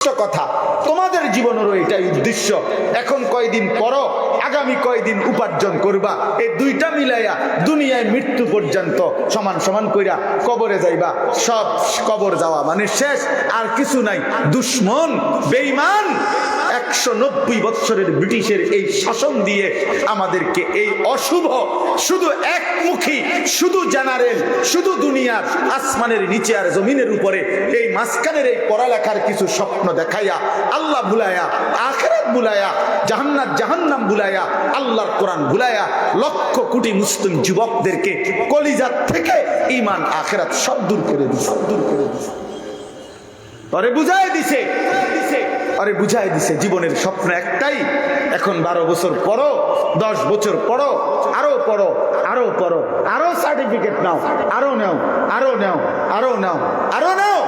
কথা, তোমাদের জীবনেরও এটাই উদ্দেশ্য। এখন কয়দিন পরও আগামী কয়দিন উপার্জন করবা, এই দুইটা মিলাইয়া দুনিয়ায় মৃত্যু পর্যন্ত সমান সমান কইরা কবরে যাইবা। সব কবর যাওয়া মানে শেষ, আর কিছু নাই। দুশ্মন বেঈমান 190 বৎসরের ব্রিটিশের এই শাসন দিয়ে আমাদেরকে এই অশুভ, শুধু একমুখী, শুধু জেনারেল, শুধু দুনিয়ার আসমানের নিচে আর জমিনের উপরে এই মাঝখানের এই পড়ালেখার কিছু স্বপ্ন দেখাইয়া আল্লাহ ভুলাইয়া, আখিরাত ভুলাইয়া, জান্নাত জাহান্নাম ভুলাইয়া, আল্লাহর কোরআন ভুলাইয়া লক্ষ কোটি মুসলিম যুবকদেরকে কলিজাত থেকে ঈমান আখিরাত সব দূর করে দিছে, দূর করে দিছে। আরে বুঝাই দিছে, আরে বুঝাই দিছে জীবনের স্বপ্ন একটাই। এখন 12 বছর পড়ো, 10 বছর পড়ো, আরো পড়ো, আরো পড়ো, আরো সার্টিফিকেট নাও, আরো নাও, আরো নাও, আরো নাও, আরো নাও।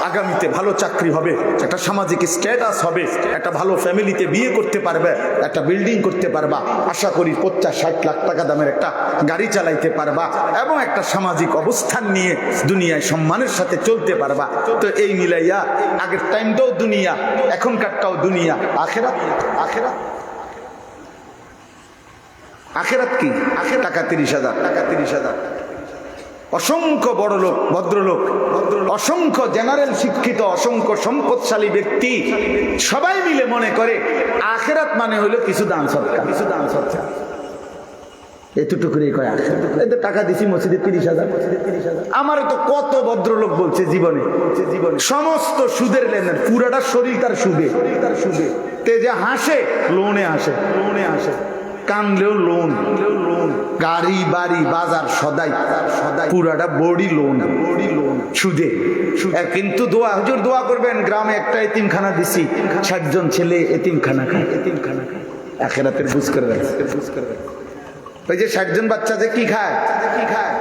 আগামীতে ভালো চাকরি হবে, একটা সামাজিক স্ট্যাটাস হবে, একটা ভালো ফ্যামিলিতে বিয়ে করতে পারবে, একটা বিল্ডিং করতে পারবা, আশা করি 50-60 লাখ টাকা দামের একটা গাড়ি চালাইতে পারবা, এবং একটা সামাজিক অবস্থান নিয়ে দুনিয়ায় সম্মানের সাথে চলতে পারবা। তো এই মিলাইয়া আগের টাইমটাও দুনিয়া, এখনকারটাও দুনিয়া। আখিরাত, আখিরাত, আখিরাত কি? টাকা 30,000, টাকা 30,000। অসংখ্য বড় লোক, ভদ্রলোক, অসংখ্য জেনারেল শিক্ষিত, অসংখ্য সম্পদশালী ব্যক্তি সবাই মিলে মনে করে আখিরাত মানে হলো কিছু দান সদকা, কিছু দান সদকা। এতটুকুই কয় আখিরাত। এই তো টাকা দিছি মসজিদে 30,000, মসজিদে 30,000। আমারও তো কত ভদ্রলোক বলছে জীবনে, সমস্ত সুদের লেনদেন, পুরাটা শরীর তার সুদে, তার সুদে। তে যে হাসে লোনে আসে, লোনে আসে, কানলেও লোন, গাড়ি বাড়ি বাজার সদাই সদাই পুরাটা বডি লোন, বডি লোন, সুদে। কিন্তু দোয়া, হুজুর দোয়া করবেন, গ্রামে একটা এতিমখানা দিছি, 60 জন ছেলে এতিমখানা খায়, এতিমখানা খায়। আখিরাতের বুঝ করে রাখছে, বুঝ করে রাখছে। ওই যে 60 জন বাচ্চা যে কি খায়, কি খায়,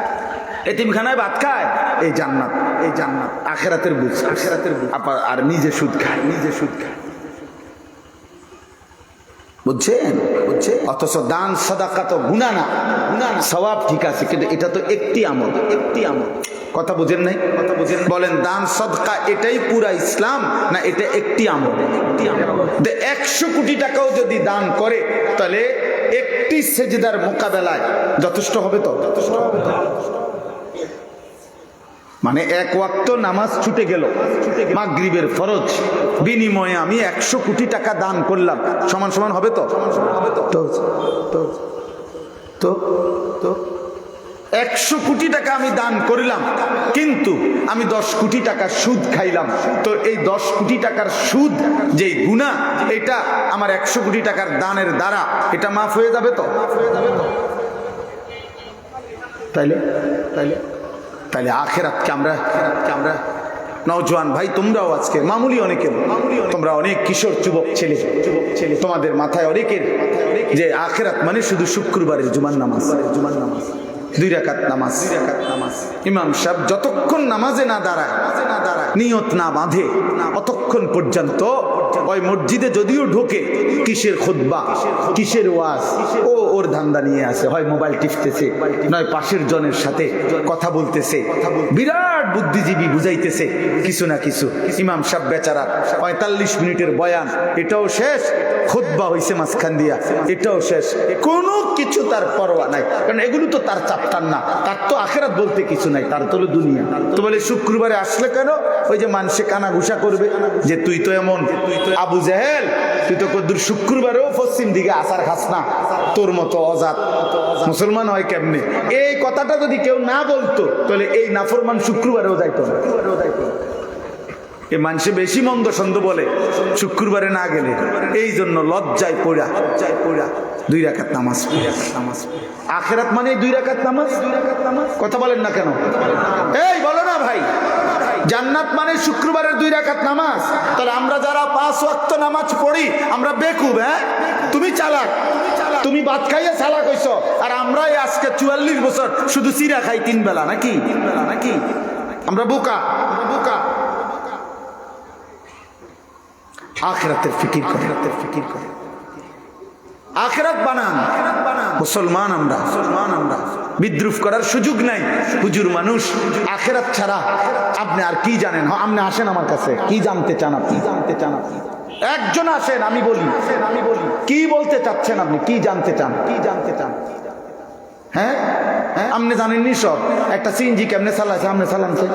এতিমখানায় ভাত খায়, এই জান্নাত, এই জান্নাত। আখিরাতের বুঝ, আখিরাতের বুঝ। আর নিজে সুদ খায়, নিজে সুদ খায়, বুঝছেন? বুঝছে? অথচ দান সাদাকা তো গুনাহ না, গুনাহ না, সওয়াব ঠিক আছে, কিন্তু এটা তো একটি আমল, একটি আমল। কথা বুঝেন নাই? কথা বুঝেন? বলেন দান সদকা এটাই পুরা ইসলাম না এটা একটি আমল? একটি আমল। 100 কোটি টাকাও যদি দান করে তাহলে একটি সেজদার মোকাবেলায় যথেষ্ট হবে তো? যথেষ্ট হবে তো? মানে এক ওয়াক্ত নামাজ ছুটে গেল, মাগরিবের ফরজ, বিনিময়ে আমি 100 কোটি টাকা দান করলাম, সমান সমান হবে তো? তো 100 কোটি টাকা আমি দান করলাম, কিন্তু আমি 10 কোটি টাকা সুদ খাইলাম। তো এই 10 কোটি টাকার সুদ যেই গুনাহ, এটা আমার 100 কোটি টাকার দানের দ্বারা এটা মাফ হয়ে যাবে তো? তাইলে তাইলে তাইলে আখিরাতকে আমরা নওজোয়ান ভাই, তোমরাও আজকে মামুলি অনেকে, তোমরা অনেক কিশোর যুবক ছেলে, তোমাদের মাথায় অনেকের যে আখিরাত মানে শুধু শুক্রবারের জুমার নামাজ, জুমার নামাজ, 2 রাকাত নামাজ, 2 রাকাত নামাজ। ইমাম সাহেব যতক্ষণ নামাজে না দাঁড়ায়, নিয়ত না বাঁধে, অতক্ষণ পর্যন্ত ওই মসজিদে যদিও ঢোকে, কিসের খুতবা, কিসের ওয়াজ, ওর ধান্দা নিয়ে আসে, হয় মোবাইল টিপতেছে, নয় পাশের জনের সাথে কথা বলতেছে, বিরাট বুদ্ধিজীবী বুঝাইতেছে কিছু না কিছু। ইমাম সাহেব বেচারা 45 মিনিটের বয়ান, এটাও শেষ, খুতবা হইছে মাঝখান দিয়া, এটাও শেষ, কোনো কিছু তার পরোয়া নাই, কারণ এগুলো তো তার চাপটার না, তার তো আখিরাত বলতে কিছু নাই, তার তো দুনিয়া। তো বলে শুক্রবারে আসলে কেন? ওই যে মানুষে কানা ঘুষা করবে যে তুই তো এমন আবু জাহেল, তুই তো কদ্দুর শুক্রবারেও পশ্চিম দিকে আসার খাস না, তোর মতো অজাত মুসলমান হয় কেমনে? এই কথাটা যদি কেউ না বলতো তাহলে এই নাফরমান শুক্রবারেও যাইতো না। এই মানুষে বেশি মন্দ সন্দ বলে শুক্রবারে না গেলে, এই জন্য লজ্জায় পড়া 2 রাকাত নামাজ, 2 রাকাত নামাজ। আখিরাত মানে 2 রাকাত নামাজ, 2 রাকাত নামাজ। কথা বলেন না কেন? এই বলো না ভাই, জান্নাত মানে শুক্রবারের 2 রাকাত নামাজ। তাহলে আমরা যারা 5 ওয়াক্ত নামাজ পড়ি আমরা বেকুব? হ্যাঁ, তুমি চালাক, তুমি ভাত খাইয়া চালাক হইছো, আর আমরা আজকে 44 বছর শুধু চিরা খাই 3 বেলা, নাকি? নাকি আমরা বোকা, বোকা। আখিরাতের ফিকির করে, আখিরাতের ফিকির করে, আখিরাত বানান, মুসলমান আমরা, মুসলমান আমরা। বিদ্রুপ করার সুযোগ নাই। হুজুর মানুষ, আখিরাত ছাড়া আপনি আর কি জানেন? আপনি আসেন আমার কাছে, কি জানতে চান আপনি? একজন আসেন, আমি বলি কি বলতে চাচ্ছেন আপনি, কি জানতে চান? হ্যাঁ, আপনি জানেননি সব। একটা সিএনজি কেমনে চালাইছে, আপনি চালানছে।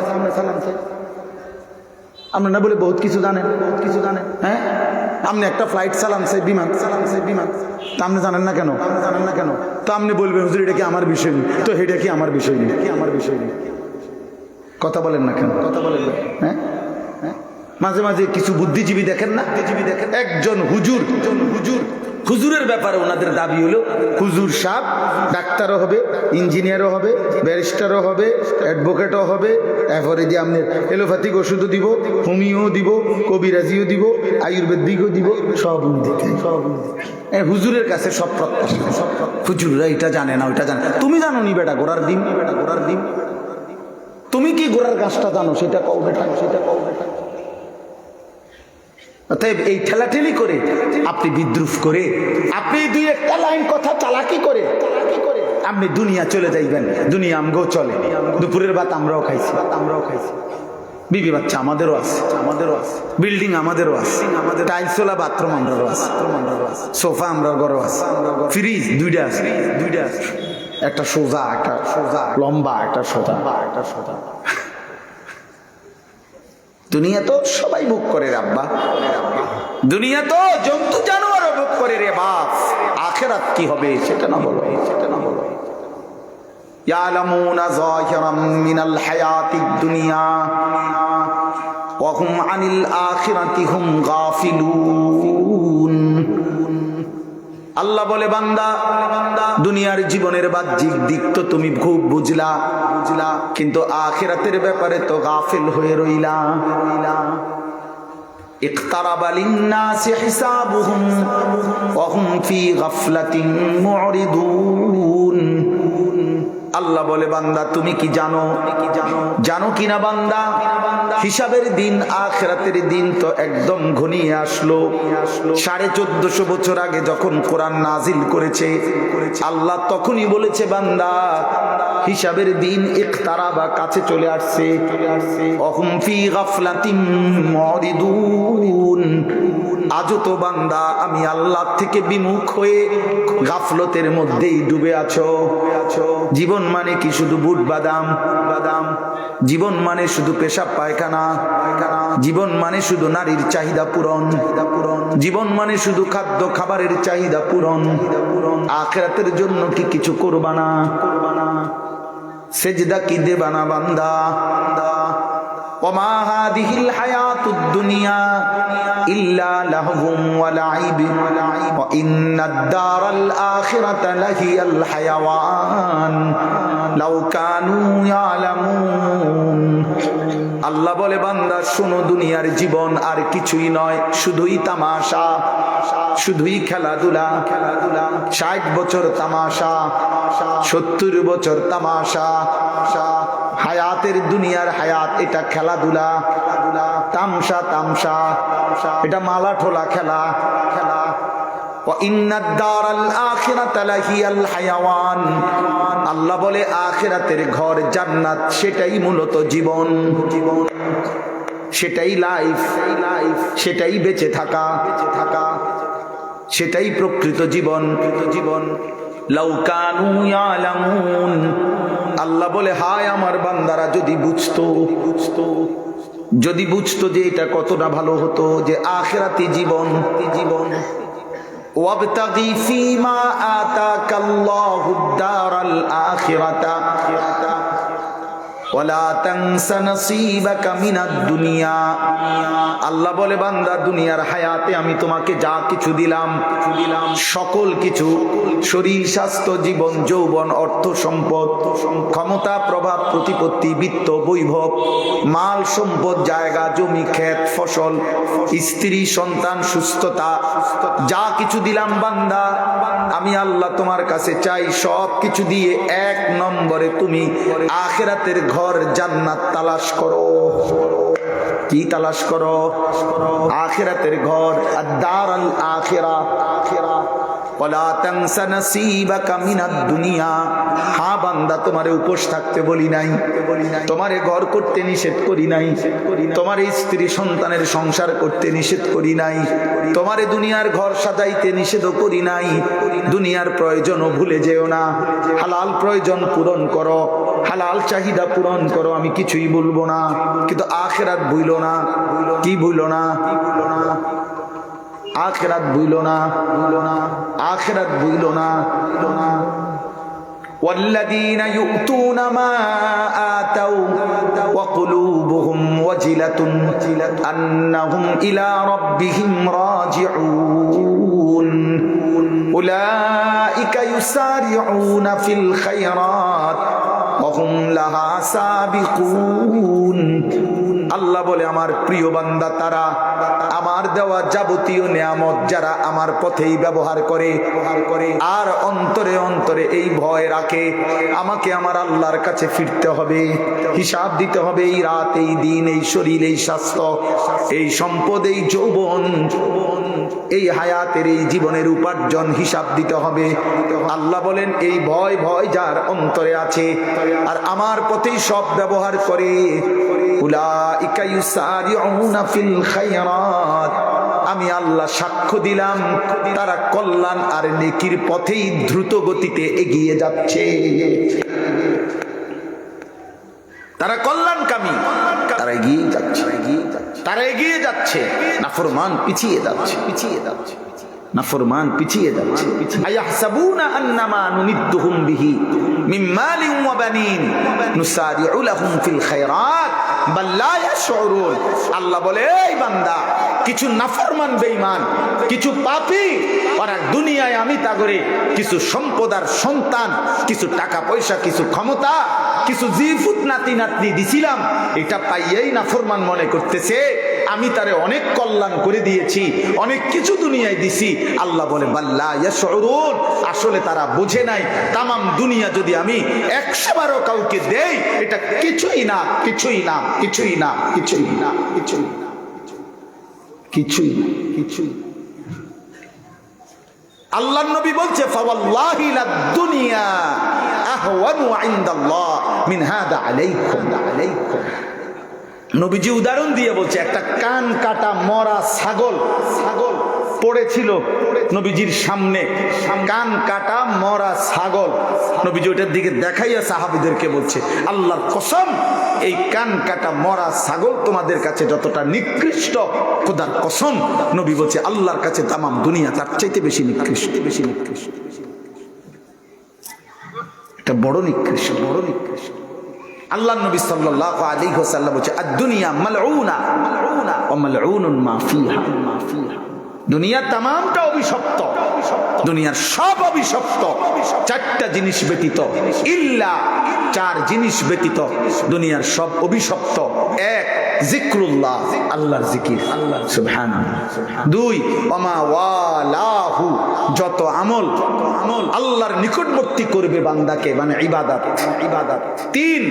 আপনি না বলে বহুত কিছু জানেন। হ্যাঁ, আপনি একটা ফ্লাইট চালানছে, বিমান তা আপনি জানেন না কেন? তো আপনি বলবেন হুজুর এটা কি আমার বিষয় নেই, তো এটা কি আমার বিষয় নেই? কথা বলেন না কেন? হ্যাঁ, মাঝে মাঝে কিছু বুদ্ধিজীবী দেখেন না, একজন হুজুরের ব্যাপারে ওনাদের দাবি হলো হুজুর সাহেব ডাক্তারও হবে, ইঞ্জিনিয়ারও হবে, ব্যারিস্টারও হবে, অ্যাডভোকেটও হবে, এরপরে যে আপনার এলোপ্যাথিক ওষুধও দিব, হোমিও দিব, কবিরাজিও দিব, আয়ুর্বেদিকও দিব, সব হুজুরের কাছে সব প্রত্যাশা। হুজুররা এটা জানে না, ওইটা জানে। তুমি জানো নি বেটা গোড়ার ডিম? তুমি কি গোড়ার গাছটা জানো? সেটা কও বেটা। অতএব এই ঠেলাঠেলি করে, আপনি বিদ্রুপ করে, আপনি দুই একটা লাইন কথা চালাকি করে আপনি দুনিয়া চলে যাইবেন। দুনিয়া আমগো চলে, দুপুরের ভাত আমরাও খাইছি, বিবি বাচ্চা আমাদেরও আছে, বিল্ডিং আমাদেরও আছে, টাইলসওয়ালা বাথরুম আমরাও আছে, সোফা আমরার ঘরও আছে, ফ্রিজ দুইটা আছে, একটা সোজা, একটা লম্বা, একটা সোজা। দুনিয়া তো সবাই ভোগ করে রে আব্বা, দুনিয়া তো জন্তু জানোয়ারও ভোগ করে রে বাপ। আখিরাত কি হবে সেটা না বলো। ইয়ালামুনা যাহিরাম মিনাল হায়াতিদ দুনিয়া ওয়া হুম আনিল আখিরাতি হুম গাফিলুন। আল্লাহ বলে বান্দা, দুনিয়ার জীবনের বাহ্যিক দিক তো তুমি খুব বুঝলা, কিন্তু আখিরাতের ব্যাপারে তো গাফিল হয়ে রইলা। ইকতারাবা লিন্নাসি হিসাবুহুম ওয়া হুম ফি গাফলাতিন মুরিদুন। আল্লাহ বলে বান্দা তুমি কি জানো কিনা বান্দা, হিসাবের দিন, আখিরাতের দিন তো একদম ঘনিয়ে আসলো। 1450 বছর আগে যখন কোরআন নাজিল করেছে আল্লাহ তখনই বলেছে বান্দা হিসাবের দিন ইকতারাবা, কাছে চলে আসছে। ওহুম ফি গাফলাতিন মুরিদুন। আজও তো বান্দা আমি আল্লাহ থেকে বিমুখ হয়ে গাফলতের মধ্যেই ডুবে আছো। জীবন মানে কি শুধু বুট বাদাম? জীবন মানে শুধু পেশাব পায়খানা? জীবন মানে শুধু নারীর চাহিদা পূরণ? জীবন মানে শুধু খাদ্য খাবারের চাহিদা পূরণ? আখিরাতের জন্য কি কিছু করবা না? সেজদা কি দেবা না বান্দা? ওমা হাদিহিল হায়াতুদ দুনিয়া ইল্লা লাহবুম ওয়া লাইব ওয়া ইন্নাদ দারাল আখিরাতা লাহিয়াল হায়াওয়ান লাউ কানু ইয়ালামুন। আল্লাহ বলে বান্দা শোনো, দুনিয়ার জীবন আর কিছুই নয়, শুধুই তামাশা, শুধুই খেলাধুলা। 60 বছর তামাশা, 70 বছর তামাশা। হায়াতের দুনিয়ার হায়াত এটা খেলাধুলা, তামসা, এটা মালা ঠোলা খেলা। আল্লাহ বলে আখিরাতের ঘর জান্নাত, সেটাই মূলত জীবন, সেটাই লাইফ, সেটাই বেঁচে থাকা, সেটাই প্রকৃত জীবন। লাউ কানু ইয়ালামুন। আল্লাহ বলে হায় আমার বান্দারা যদি বুঝতো যে এটা কতটা ভালো হতো, যে আখিরাতি জীবন। ওয়াবতাগি ফীমা আতাকাল্লাহুদ দারাল আখিরাতা ওয়ালা তানসা নসীবাকা মিনাদ দুনিয়া। আল্লাহ বলে বান্দা দুনিয়ার হায়াতে আমি তোমাকে যা কিছু দিলাম, সকল কিছু, শরীর স্বাস্থ্য জীবন যৌবন অর্থ সম্পদ ক্ষমতা প্রভাব প্রতিপত্তি বিত্ত বৈভব মাল সম্পদ জায়গা জমি ক্ষেত ফসল স্ত্রী সন্তান সুস্থতা, যা কিছু দিলাম বান্দা আমি আল্লাহ তোমার কাছে চাই সব কিছু দিয়ে 1 নম্বরে তুমি আখিরাতের ঘর জান্নাত তালাশ করো। কি তালাশ করো? আখিরাতের ঘর, আদ-দার আল-আখিরা। ওয়ালা তানসা নাসীবাকা মিনাদ দুনিয়া। হ্যাঁ বান্দা, তোমারে উপোস থাকতে বলি নাই, তোমারে ঘর করতে নিষেধ করি নাই, তোমার স্ত্রী সন্তানের সংসার করতে নিষেধ করি নাই, তোমারে দুনিয়ার ঘর সাজাইতে নিষেধ করি নাই। দুনিয়ার প্রয়োজনও ভুলে যেও না, হালাল প্রয়োজন পূরণ করো, হালাল চাহিদা পূরণ করো, আমি কিছুই বলবো না। কিন্তু আখিরাত ভুইলো না। কি ভুইলো না? আখিরাত ভুইলো না, আখিরাত ভুইলো না। والذين يؤتون ما آتوا وقلوبهم وجلة أنهم إلى ربهم راجعون أولئك يسارعون في الخيرات وهم لها سابقون। আল্লাহ বলে, আমার প্রিয় বান্দা তারা, আমার দেওয়া যাবতীয় নিয়ামত যারা আমার পথেই ব্যবহার করে আর অন্তরে অন্তরে এই ভয় রাখে আমাকে আমার আল্লাহর কাছে ফিরতে হবে, হিসাব দিতে হবে, এই রাত, এই দিন, এই শরীর, এই স্বাস্থ্য, এই সম্পদ, এই যৌবন, এই হায়াতের, এই জীবনের উপার্জন হিসাব দিতে হবে। আল্লাহ বলেন, এই ভয় যার অন্তরে আছে আর আমার পথেই সব ব্যবহার করে, উলাইকা ইউসারিউনা ফিল খায়রাত, আমি আল্লাহ সাক্ষ্য দিলাম তারা কল্যাণ আর নেকির পথেই দ্রুত গতিতে এগিয়ে যাচ্ছে। তারা কল্যাণকামী, তারা এগিয়ে যাচ্ছে, তারা এগিয়ে যাচ্ছে। নাফরমান পিছিয়ে যাচ্ছে, নাফরমান পিছিয়ে যাচ্ছে। আয়াহসাবুনা আন্নামা নুমিদ্দুহুম বিহি মিন মালিন ওয়া বানিন নুসারিউ লাহুম ফিল খায়রাত বাল লা ইয়াশউরুন। আল্লাহ বলে, এই বান্দা, কিছু নাফরমান বেঈমান, কিছু পাপী, ওরা দুনিয়ায় আমি তাগরে কিছু সম্পদ আর সন্তান, কিছু টাকা পয়সা, কিছু ক্ষমতা, কিছু জিফুত নাতি নাতনি দিছিলাম, এটা পাইয়েই নাফরমান মনে করতেছে আমি তারে অনেক কল্যাণ করে দিয়েছি, অনেক কিছু দুনিয়ায় দিছি। আল্লাহ বলে, বাল্লা ইয়াশউরুন, আসলে তারা বোঝে নাই তামাম দুনিয়া যদি আমি 100 বারও কাউকে দেই, এটা কিছুই না, কিছুই না, কিছুই না, কিছুই না, কিছুই না, কিছুই কিছুই। আল্লাহর নবী বলছে, ফাওয়াল্লাহি লাদ দুনিয়া আহওয়ানু ইনদাল্লাহ মিন হাদা আলাইকুম। নবীজি উদাহরণ দিয়ে বলছে, একটা কান কাটা মরা ছাগল পড়েছিল নবীজির সামনে, কান কাটা মরা ছাগল। নবীজি ওটার দিকে দেখাইয়া সাহাবীদেরকে বলছে, আল্লাহর কসম, এই কান কাটা মরা ছাগল তোমাদের কাছে যতটা নিকৃষ্ট, খোদার কসম, নবী বলছে আল্লাহর কাছে তামাম দুনিয়া তার চাইতে বেশি নিকৃষ্ট, বেশি নিকৃষ্ট। এটা বড় নিকৃষ্ট, বড় নিকৃষ্ট। আল্লাহ নবী সাল্লাল্লাহু আলাইহি ওয়াসাল্লাম বলছে, আদ-দুনিয়া মালউনা ওয়া মালউনুন মা ফিহা। দুনিয়া তামামটা অভিশপ্ত, দুনিয়ার সব অভিশপ্ত, 4টা জিনিস ব্যতীত, ইল্লা 4 জিনিস ব্যতীত দুনিয়ার সব অভিশপ্ত। 1 জিক্রুল্লাহ, আল্লাহর জিকির, সুবহানাল্লাহ। 2 ওমা ওয়ালাহু, যত আমল আল্লাহর নিকটবর্তী করবে বান্দাকে, মানে ইবাদত। 3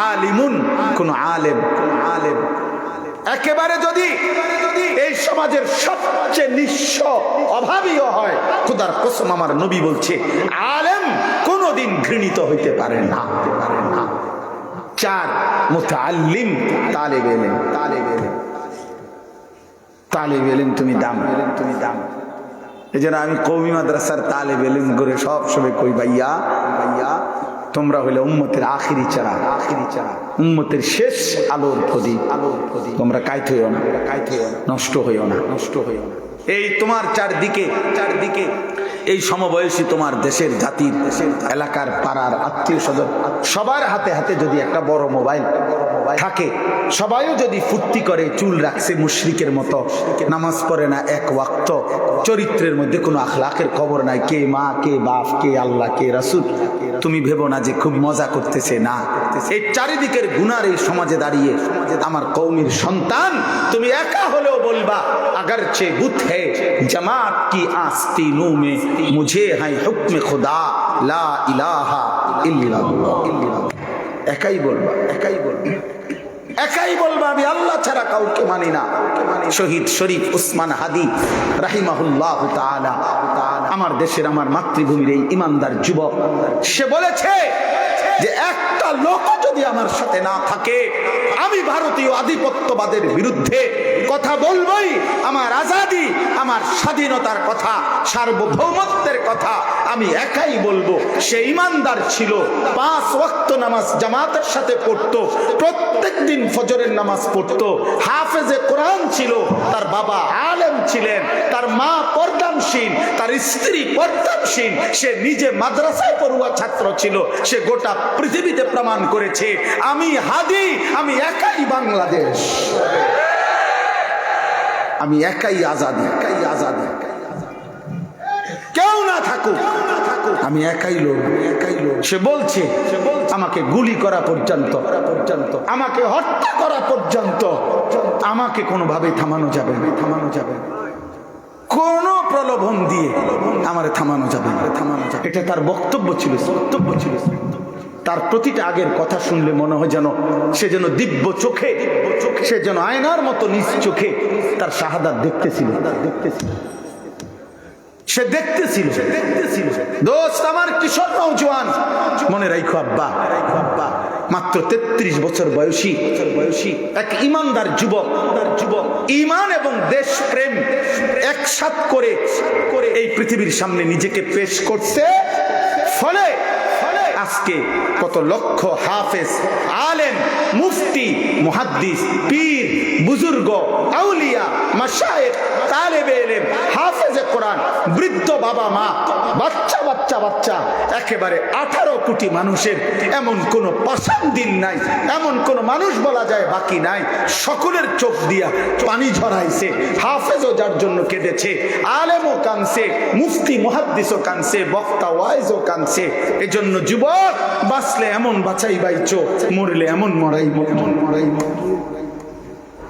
আলিমুন, কোন আলেম। একেবারে যদি এই সমাজের সবচেয়ে নিঃস্ব অভাবীও হয়, খোদার কসম আমার নবী বলছে আলেম কোনদিন ঘৃণিত হইতে পারে না। 4 মুতাআল্লিম, তালেব ইলম। তালেব ইলম তুমি দাম, এই জন্য আমি কওমি মাদ্রাসার তালেব ইলম করে সব সময় কই, ভাইয়া তোমরা হইলে উম্মতের আখিরি চারা, উম্মতের শেষ আলোর প্রদীপ। তোমরা কাইত হইও না, নষ্ট হইও না। এই তোমার চারদিকে এই সমবয়সী তোমার দেশের, জাতির, এলাকার, পাড়ার, আত্মীয় স্বজন সবার হাতে হাতে যদি একটা বড় মোবাইল থাকে, সবাইও যদি ফুর্তি করে, চুল রাখছে মুশরিকের মতো, নামাজ পড়ে না 1 ওয়াক্ত, চরিত্রের মধ্যে কোনো আখলাকের খবর নাই, কে মা, কে বাপ, কে আল্লাহ, কে রাসূল, তুমি ভেবো না যে খুব মজা করতেছে। না, এই চারিদিকের গুনার এই সমাজে দাঁড়িয়ে আমার কওমির সন্তান, তুমি একা হলেও বলবা, আগরচে বুত হে জামাত কি আস্তিনু মে মুঝে হাই হুকমে খুদা লা ইলাহা ইল্লাল্লাহ। একাই বলবা, একাই বলবা। একাই বলবো আমি আল্লাহ ছাড়া কাউকে মানি না। শহীদ শরীফ উসমান হাদি রাহিমাহুল্লাহ তাআলা, আমার দেশের আমার মাতৃভূমির এই ইমানদার যুবক, সে বলেছে যে একটা লোক যদি আমার সাথে না থাকে আমি ভারতীয় আধিপত্যবাদের বিরুদ্ধে কথা বলবই। আমার আজাদি, আমার স্বাধীনতার কথা, সার্বভৌমত্বের কথা আমি একাই বলবো। সে ইমানদার ছিল, 5 ওয়াক্ত নামাজ জামাতের সাথে পড়তো, প্রত্যেক দিন ফজরের নামাজ পড়তো, হাফেজে কোরআন ছিল, তার বাবা আলেম ছিলেন, তার মা পর্দানশীল, তার স্ত্রী পর্দানশীল, সে নিজে মাদ্রাসায় পড়ুয়া ছাত্র ছিল। সে গোটা পৃথিবীতে প্রমাণ করেছে আমি হাদি, আমি একাই বাংলাদেশ, আমি একাই আজাদি, একাই আজাদি, কেউ না থাকুক আমি একাই লোক, একাই লোক। সে বলছে আমাকে গুলি করা পর্যন্ত, আমাকে হত্যা করা পর্যন্ত আমাকে কোনোভাবে থামানো যাবে না, থামানো যাবে না, কোন প্রলোভন দিয়ে আমার থামানো যাবে না, থামানো যাবে। এটা তার বক্তব্য ছিল, বক্তব্য ছিল। তার প্রতিটা আগের কথা শুনলে মনে হয় যেন সে যেন দিব্য চোখে, সে যেন আয়নার মতো নিজ চোখে তার শাহাদাত দেখতেছিল, সে দেখতেছিল, দেখতেছিল। দোস্ত আমার কিশোর নওজোয়ান, মনে রাখো আব্বা, মাত্র 33 বছর বয়সী এক ইমানদার যুবক, ঈমান এবং দেশপ্রেম একসাথ করে এই পৃথিবীর সামনে নিজেকে পেশ করছে। ফলে আজকে কত লক্ষ হাফেজ, আলেম, মুফতি, মুহাদ্দিস, পীর, বুজুর্গ, আউলিয়া, মাশায়েখ, তালেবে ইলম, হাফেজে কোরআন, বৃদ্ধ বাবা মা, বাচ্চা বাচ্চা বাচ্চা, একেবারে 18 কোটি মানুষের এমন কোন পাষাণ দিল নাই, এমন কোন মানুষ বলা যায় বাকি নাই। সকলের চোখ দিয়া পানি ঝরাইছে। হাফেজও যার জন্য কেঁদেছে, আলেমও কাঁদছে, মুফতি মুহাদ্দিসও কাঁদছে, বক্তা ওয়াইজও কাঁদছে। এজন্য যুবক, বাঁচলে এমন বাঁচাই বাইচো, মরলে এমন মরাই, এমন মরাই।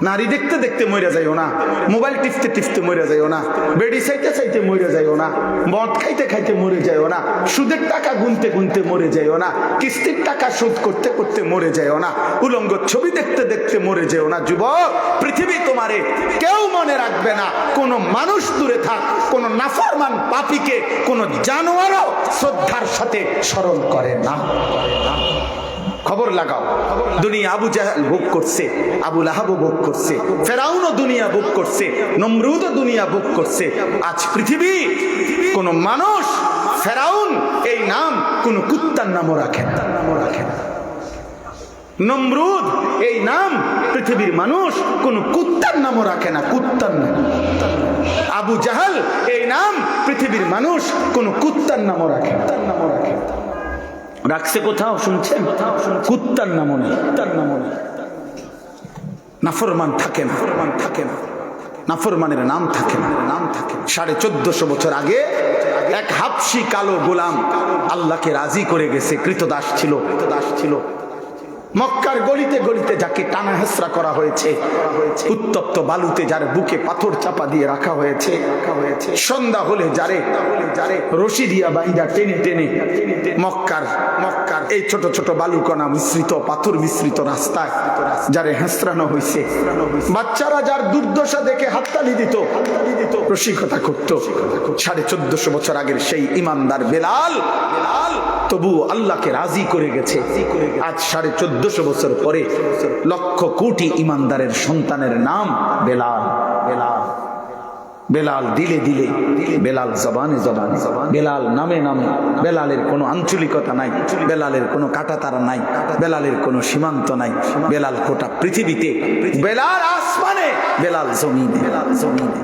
নারী দেখতে দেখতে মরে যাইও না, মোবাইল টিপতে টিপতে মরে যাইও না, বেডি চাইতে চাইতে মরে যাইও না, মদ খাইতে খাইতে মরে যাইও না, সুদের টাকা গুনতে গুনতে মরে যাইও না, কিস্তির টাকা শোধ করতে করতে মরে যাইও না, উলঙ্গ ছবি দেখতে দেখতে মরে যাইও না। যুবক, পৃথিবী তোমারে কেউ মনে রাখবে না। কোন মানুষ দূরে থাক, কোন নাফরমান পাপীকে কোন জানোয়ারও শ্রদ্ধার সাথে স্মরণ করে না। খবর লাগাও, দুনিয়া আবু জাহেল ভোগ করছে, আবু লাহাবও ভোগ করছে, ফেরাউনও দুনিয়া ভোগ করছে, নমরুদও দুনিয়া ভোগ করছে। আজ পৃথিবী কোন মানুষ ফেরাউন এই নাম কোন কুত্তার নামও রাখে না, নমরুদ এই নাম পৃথিবীর মানুষ কোন কুত্তার নামও রাখে না, কুত্তার নাম। আবু জাহেল এই নাম পৃথিবীর মানুষ কোন কুত্তার নামও রাখে না, রাখছে কোথাও শুনছেন? কুত্তার নামও নেই, কুত্তার নামও নেই। নাফরমান থাকে না, নাফরমানের নাম থাকে না, নাম থাকে। 1450 বছর আগে এক হাবশি কালো গোলাম আল্লাহকে রাজি করে গেছে, কৃতদাস ছিল। মক্কার গলিতে গলিতে যাকে টানা হেসরা করা হয়েছে, উত্তপ্ত বালুতে যার বুকে পাথর চাপা দিয়ে রাখা হয়েছে, সন্ধ্যা হলে যারে রশি দিয়া বাইন্দা টেনে টেনে মক্কার এই ছোট ছোট বালুকণা মিশ্রিত, পাথর মিশ্রিত রাস্তায় যারে হেসরানো হয়েছে, বাচ্চারা যার দুর্দশা দেখে হাততালি দিত, রসিকতা করত। 1450 বছর আগের সেই ইমানদার বেলাল তবু আল্লাহকে রাজি করে গেছে। আজ 1450 বছর পরে লক্ষ কোটি ইমানদারের সন্তানের নাম বেলাল। বেলাল দিলে দিলে, বেলাল জবানে জবানে, বেলাল নামে নামে। বেলালের কোনো আঞ্চলিকতা নাই, বেলালের কোনো কাটাতারা নাই, বেলালের কোনো সীমান্ত নাই। বেলাল গোটা পৃথিবীতে, বেলাল আসমানে, বেলাল জমিনে, বেলাল জমিনে।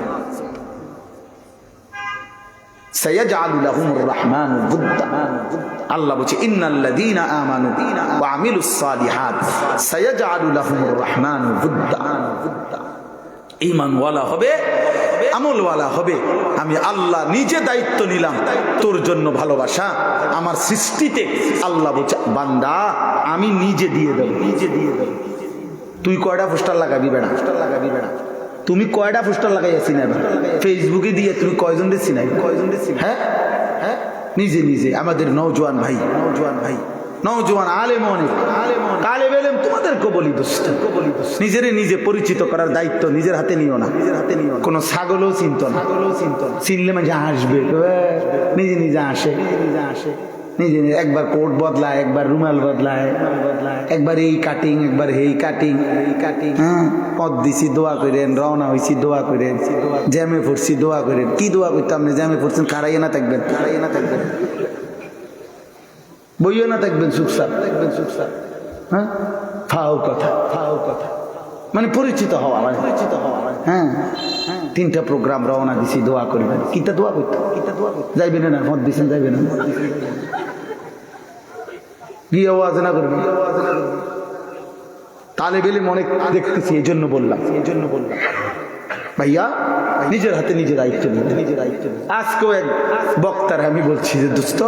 সায়াজআলু লাহুমুর রাহমানু বুদ্দা। আল্লাহ বলছে ইন্নাল্লাযীনা আমানু ওয়া আমিলুস সালিহাত সায়াজআলু লাহুমুর রাহমানু বুদ্দা। ঈমানওয়ালা হবে, আমলওয়ালা হবে। আমি আল্লাহ নিজে দায়িত্ব নিলাম তোর জন্য ভালোবাসা। আমার সৃষ্টিতে আল্লাহ বলছে বান্দা আমি নিজে দিয়ে দেব, নিজে দিয়ে দেব। তুই কয়টা পোস্টার লাগাবি বেড়া, তুমি কয়টা পোস্টার লাগাইয়াছি না ফেসবুকে দিয়ে, তুমি কয়জন দিচ্ছি না, হ্যাঁ নিজে নিজে। আমাদের নওজোয়ান ভাই নওজোয়ান আলেম অনেক, তালেব ইলম তোমাদেরকে বলি দোস্ত, নিজেরে নিজে পরিচিত করার দায়িত্ব নিজের হাতে নিও না। কোনো ছাগলও চিনত না, চিনলে মানে আসবে নিজে নিজে আসে, নিজে নিজে একবার কোট বদলায়, একবার রুমাল বদলায়, একবার এই কাটিং, একবার এই কাটিং। হ্যাঁ, পথ দিছি দোয়া করেন, রওনা হয়েছি দোয়া করেন, জ্যামে পড়ছি দোয়া করেন। কি দোয়া করতাম না, জ্যামে পড়ছেন খারাইয়ে না থাকবেন, বইও না থাকবেন, চুপচাপ। হ্যাঁ, ফাও কথা মানে পরিচিত হওয়া, হ্যাঁ। 3টা প্রোগ্রাম রওনা দিছি দোয়া করবেন। কিতা দোয়া করতাম, যাইবেন না, মত দিছেন যাইবেন না, গিয়ে আওয়াজ না করবেন। তালেব ইলম অনেক দেখতেছি, এই জন্য বললাম ভাইয়া নিজের হাতে নিজের দায়িত্ব নিন। আজকেও এক বক্তার আমি বলছি যে দোস্ত,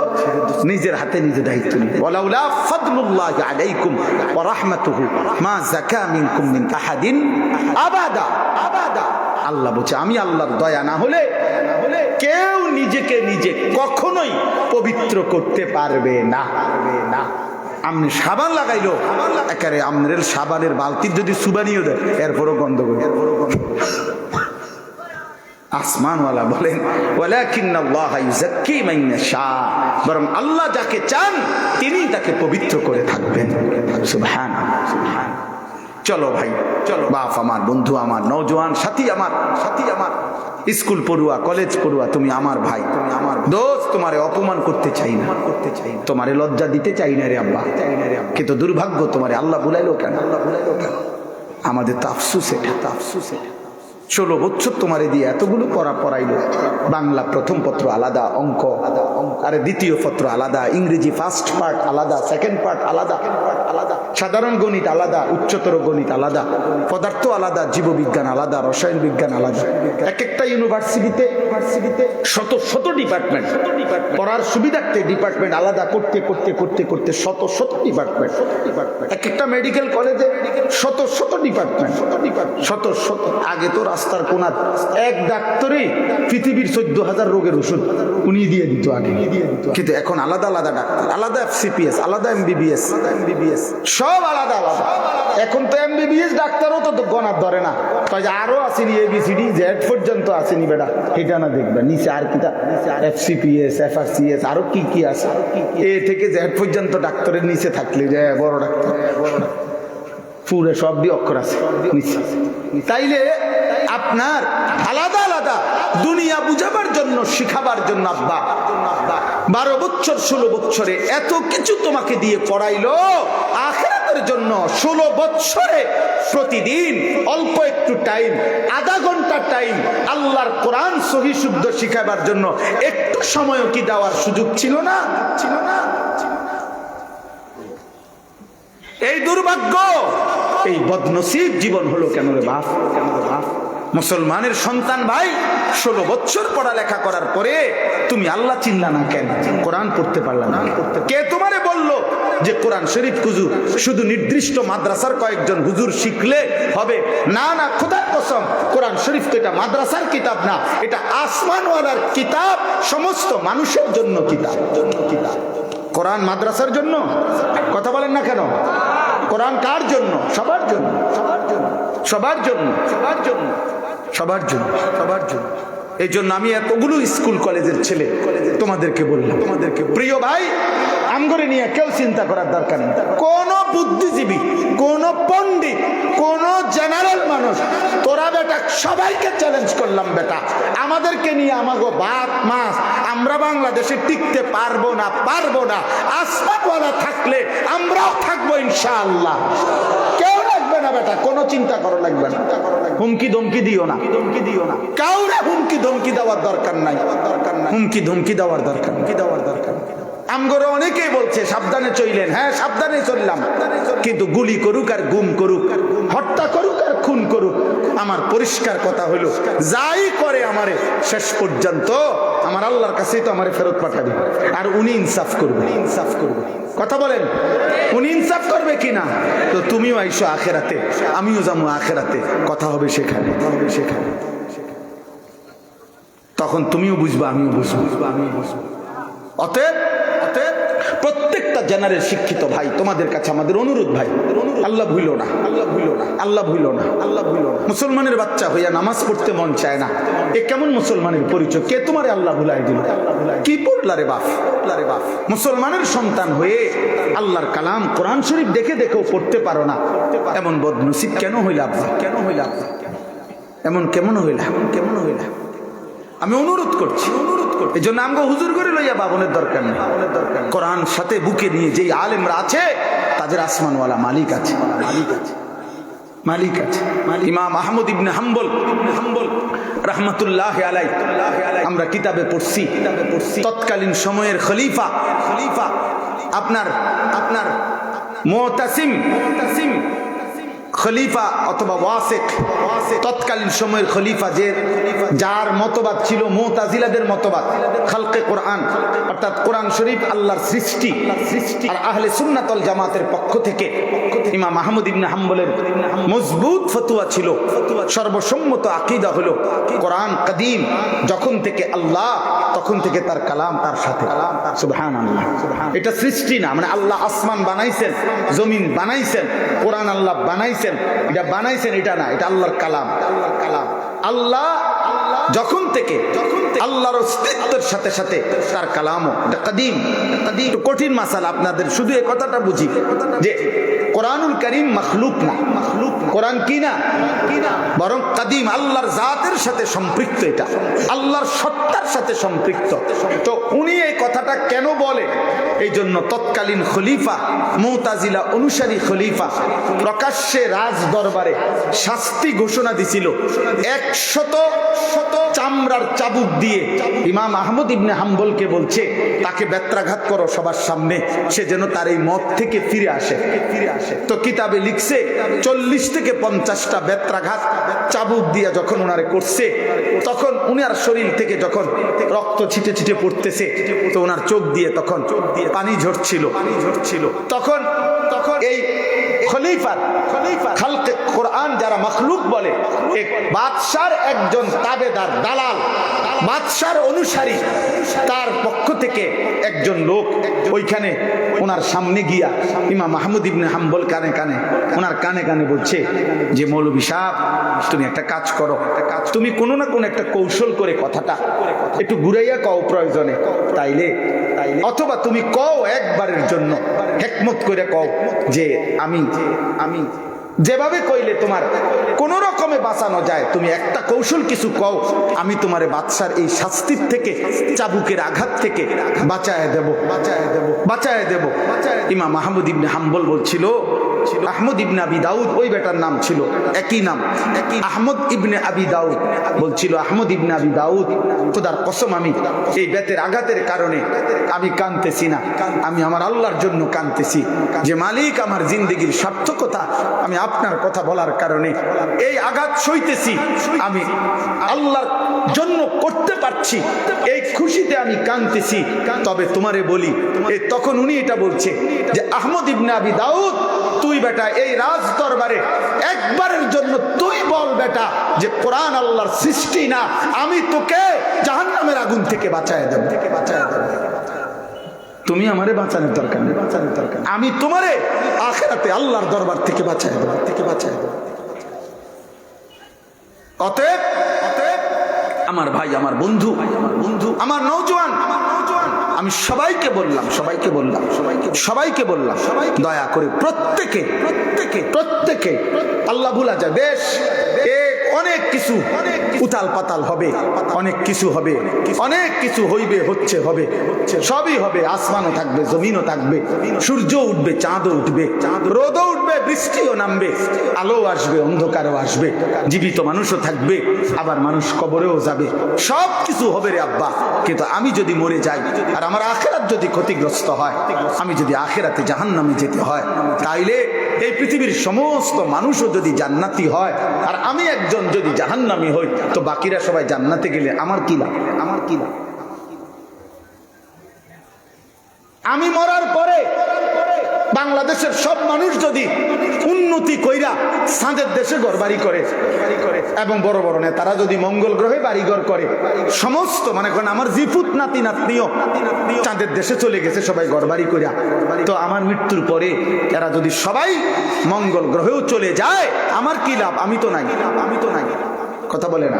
নিজের হাতে নিজে দায়িত্ব নিন। ওয়ালাউলা ফাদলুল্লাহি আলাইকুম ওয়া রাহমাতুহু মা যাকা মিনকুম মিন আহাদিন আবাদা। আল্লাহ বলছে, আমি আল্লাহর দয়া না হলে কেউ নিজেকে নিজে কখনোই পবিত্র করতে পারবে না। আমনে সাবান লাগাইলো, একেবারে আমনের সাবানের বালতির যদি সুবানিও দেয় এরপরও গন্ধ করে। আসমানওয়ালা বলেন, ওয়ালাকিন্নাল্লাহা ইউযাক্কি মান ইয়াশা, বরং আল্লাহ যাকে চান তিনি তাকে পবিত্র করে থাকবেন। সুবহানাল্লাহ। চলো ভাই, চলো বাপ আমার, বন্ধু আমার, নওজোয়ান সাথী আমার, স্কুল পড়ুয়া, কলেজ পড়ুয়া, তুমি আমার ভাই, তুমি আমার দোস্ত। তোমারে অপমান করতে চাই না, তোমারে লজ্জা দিতে চাই না রে আব্বা, কিন্তু দুর্ভাগ্য তোমারে আল্লাহ বুলাইলো কেন? আমাদের তো আফসুস এটা। 16 বছর তোমারে দিয়ে এতগুলো পড়াইলো। বাংলা প্রথম পত্র আলাদা, অঙ্ক আরে দ্বিতীয় পত্র আলাদা, ইংরেজি ফার্স্ট পার্ট আলাদা, সেকেন্ড পার্ট আলাদা, সাধারণ গণিত আলাদা, উচ্চতর গণিত আলাদা, পদার্থ আলাদা, জীববিজ্ঞান আলাদা, রসায়ন বিজ্ঞান আলাদা। এক একটা ইউনিভার্সিটিতে শত ডিপার্টমেন্ট, পড়ার সুবিধার্থে ডিপার্টমেন্ট আলাদা করতে শত ডিপার্টমেন্ট। এক একটা মেডিকেল কলেজে শত ডিপার্টমেন্ট, শত। আগে তো রাস্তার কোনার এক ডাক্তারই পৃথিবীর 14,000 রোগের ওষুধ উনি দিয়ে দিত আগে, কিন্তু এখন আলাদা ডাক্তার, আলাদা FCPS, আলাদা MBBS, সব আলাদা। এখন তো MBBS ডাক্তারও তো গণার ধরে না, আরো আসেনি ABCD Z পর্যন্ত আসেনি বেটা, এটা না দেখবে নিচে আর কিটা FCPS, FRCS আরো কি আছে, A থেকে Z পর্যন্ত ডাক্তারের নিচে থাকলে যে বড় ডাক্তার, পুরো সব দিয়ে অক্ষর আছে নিচে। তাইলে আপনার আলাদা দুনিয়া বুঝাবার জন্য, শিখাবার জন্য আব্বা 12 বছর 16 বছরে এত কিছু তোমাকে দিয়ে পড়াইলো, আখিরাতের জন্য 16 বছরে প্রতিদিন অল্প একটু টাইম, আধা ঘন্টা টাইম আল্লাহর কোরআন সহি শুদ্ধ শিখাবার জন্য একটু সময়ও কি দেওয়ার সুযোগ ছিল না? এই দুর্ভাগ্য, এই বদনসিব জীবন হলো কেন রে বাপ? মুসলমানের সন্তান ভাই, 16 বছর পড়ালেখা করার পরে তুমি আল্লাহ চিনলা না কেন? কোরআন পড়তে পারলা না? কে তোমারে বললো যে কোরআন শরীফ শুধু নির্দিষ্ট মাদ্রাসার কয়েকজন হুজুর শিখলে হবে? না, খোদার কসম, কোরআন শরীফ তো এটা মাদ্রাসার কিতাব না, এটা আসমানওয়ালার কিতাব, সমস্ত মানুষের জন্য কিতাব। কোরআন মাদ্রাসার জন্য? কথা বলেন না কেন? কোরআন কার জন্য? সবার জন্য। এই জন্য আমি এতগুলো স্কুল কলেজের ছেলে তোমাদেরকে বললাম, প্রিয় ভাই, আমগরে নিয়ে কেউ চিন্তা করার দরকার নেই। কোন বুদ্ধিজীবী, কোন পণ্ডিত, কোন জেনারেল মানুষ, তোরা বেটা সবাইকে চ্যালেঞ্জ করলাম, বেটা আমাদেরকে নিয়ে আমাগো ভাত মাছ আমরা বাংলাদেশে টিকতে পারবো না। আসমানওয়ালা থাকলে আমরাও থাকবো ইনশাআল্লাহ। কেউ লাগবে না বেটা, কোনো চিন্তা করা লাগবে না। হুমকি ধমকি দিও না, কাউরে হুমকি ধমকি দেওয়ার দরকার নাই, হুমকি ধমকি দেওয়ার দরকার। আমগরে অনেকেই বলছে সাবধানে চইলেন। হ্যাঁ, সাবধানে চললাম, কিন্তু গুলি করুক আর গুম করুক, হত্যা করুক আর খুন করুক, আমার পরিষ্কার কথা হলো, যাই করে আমারে শেষ পর্যন্ত আমার আল্লাহর কাছেই তো আমারে ফেরত পাঠাবে, আর উনি ইনসাফ করবে। কথা বলেন, উনি ইনসাফ করবে কিনা? তো তুমিও আইসো আখেরাতে, আমিও যাবো আখেরাতে, কথা হবে সেখানে। তখন তুমিও বুঝবা, আমিও বুঝবো। অতএব প্রত্যেকটা জেনারেল শিক্ষিত ভাই, তোমাদের কাছে আমাদের অনুরোধ ভাই, আল্লাহ ভুলো না, আল্লাহ ভুলো না, আল্লাহ ভুলো না, আল্লাহ ভুলো না। মুসলমানের বাচ্চা হইয়া নামাজ পড়তে মন চায় না, এ কেমন মুসলমানের পরিচয়? কে তোমারে আল্লাহ ভুলাই দিল? কি পড়লা রে বাপ? মুসলমানের সন্তান হয়ে আল্লাহর কালাম কোরআন শরীফ দেখে দেখেও পড়তে পারো না, এমন বদনসিব কেন হইলা? কেন হইলা? এমন কেমন হইলা? কেমন হইলা? আমি অনুরোধ করছি, এই জন্য আমগো হুজুর করে লইয়া বাবনের দরকার নেই। কোরআন সাথে বুকে নিয়ে যেই আলেমরা আছে তাদের আসমানওয়ালা মালিক আছে, মালিক আছে, মালিক আছে। ইমাম আহমদ ইবনে হাম্বল রাহমাতুল্লাহ আলাইহি, আমরা কিতাবে পড়ছি তৎকালীন সময়ের খলিফা আপনার মুতাসিম খলিফা অথবা ওয়াসিক, তৎকালীন সময়ের খলিফা যার মতবাদ ছিল মুতাজিলাদের মতবাদ, খালকে কোরআন অর্থাৎ কোরআন শরীফ আল্লাহর সৃষ্টি, আর আহলে সুন্নাত ওয়াল জামাতের পক্ষ থেকে ইমাম আহমদ ইবনে হাম্বলের মজবুত ফতোয়া ছিল, সর্বসম্মত আকীদা হলো কোরআন কাদিম, যখন থেকে আল্লাহ তখন থেকে তার কালাম তার সাথে। সুবহানাল্লাহ, এটা সৃষ্টি না, মানে আল্লাহ আসমান বানাইছেন, জমিন বানাইছেন, কোরআন আল্লাহ বানাইছেন, এটা বানাইছেন এটা না, এটা আল্লাহর কালাম। আল্লাহ যখন থেকে আল্লাহর অস্তিত্বের সাথে সাথে তার কালামও কাদিম। কঠিন মাসালা, আপনাদের শুধু এই কথাটা বুঝি যে কোরআনুল কারীম মাখলুক না, কোরআন কি না, বরং কাদিম, আল্লাহর জাতের সাথে সম্পৃক্ত, এটা আল্লাহর সত্তার সাথে সম্পৃক্ত। তো উনি এই কথাটা কেন বলে? এই জন্য তৎকালীন খলিফা, মুতাজিলা অনুসারী খলিফা প্রকাশ্যে রাজ দরবারে শাস্তি ঘোষণা দিছিল, 100 চামড়ার চাবুক দিয়ে ইমাম আহমদ ইবনে হাম্বলকে বলছে তাকে বেত্রাঘাত করো সবার সামনে, সে যেন তার এই মত থেকে ফিরে আসে। তো কিতাবে লিখছে 40 থেকে 50টা বেত্রাঘাত চাবুক দিয়ে যখন ওনারে করছে, তখন উনার শরীর থেকে যখন রক্ত ছিটে ছিটে পড়তেছে, তো ওনার চোখ দিয়ে তখন পানি ঝরছিল। তখন এই খলিফা খালকে কোরআন যারা মখলুক বলে, এক বাদশার একজন তাবেদার, দালাল, বাদশার অনুসারী, তার পক্ষ থেকে একজন লোক ওইখানে ওনার সামনে গিয়া ইমাম আহমদ ইবনে হাম্বল ওনার কানে কানে বলছে যে মৌলভী সাহেব, তুমি একটা কাজ করো, তুমি কোনো না কোনো একটা কৌশল করে কথাটা একটু ঘুরাইয়া কও প্রয়োজনে, তাইলে অথবা তুমি কও একবারের জন্য হিকমত করে কও যে আমি যেভাবে কইলে তোমার কোন রকমে বাঁচানো যায়, তুমি একটা কৌশল কিছু কও, আমি তোমারে বাদশার এই শাস্তির থেকে, চাবুকের আঘাত থেকে বাঁচায় দেব। ইমাম আহমদ ইবনে হাম্বল বলছিল, আহমদ ইবনে আবি দাউদ ওই বেটার নাম ছিল, একই নাম, আহমদ ইবনে আবি দাউদ বলছিল, আহমদ ইবনে আবি দাউদ, খোদার কসম আমি এই বেতের আঘাতের কারণে আমি কাঁদতেছি না, আমি আমার আল্লাহর জন্য কাঁদতেছি, যে মালিক আমার জিন্দেগির সার্থকতা আমি আপনার কথা বলার কারণে এই আঘাত সইতেছি, আমি আল্লাহর জন্য করতে পারছি, এই খুশিতে আমি কাঁদতেছি। তবে তোমারে বলি, তখন উনি এটা বলছে যে আহমদ ইবনে আবি দাউদ, তুই বেটা এই রাজ দরবারে একবারের জন্য তুই বল বেটা যে কোরআন আল্লাহর সৃষ্টি না, আমি তোকে জাহান্নামের আগুন থেকে বাঁচায় দেব। তুমি আমারে বাঁচানোর দরকার নেই, আমি তোমারে আখিরাতে আল্লাহর দরবার থেকে বাঁচায় দেব। অতএব আমার ভাই, আমার বন্ধু, আমার নওজোয়ান, আমি সবাইকে বললাম দয়া করে প্রত্যেকে আল্লাহ ভুলা যায়। বেশ অনেক কিছু উতাল পাতাল হবে, অনেক কিছু হবে, অনেক কিছু হইবে, হবে, সবই হবে। আসমানও থাকবে, জমিনও থাকবে, সূর্য উঠবে, চাঁদও উঠবে, রোদও উঠবে, বৃষ্টিও নামবে, আলো আসবে, অন্ধকারও আসবে, জীবিত মানুষও থাকবে, আবার মানুষ কবরেও যাবে, সব কিছু হবে রে আব্বা। কিন্তু আমি যদি মরে যাই আর আমার আখিরাত যদি ক্ষতিগ্রস্ত হয়, আমি যদি আখিরাতে জাহান্নামে যেতে হয়, তাইলে এই পৃথিবীর সমস্ত মানুষও যদি জান্নাতি হয় আর আমি একজন যদি জাহান্নামী হই, তো বাকিরা সবাই জান্নাতে গেলে আমার কি লাভ? আমি মরার পরে বাংলাদেশের সব মানুষ যদি উন্নতি কইরা চাঁদের দেশে ঘরবাড়ি করে এবং বড় বড় নেতারা যদি মঙ্গল গ্রহে বাড়িঘর করে, সমস্ত মনে করেন আমার জিপুত নাতি নাতনিও চাঁদের দেশে চলে গেছে সবাই ঘরবাড়ি কইরা, তো আমার মৃত্যুর পরে এরা যদি সবাই মঙ্গল গ্রহেও চলে যায় আমার কি লাভ? আমি তো নাই। কথা বলে না।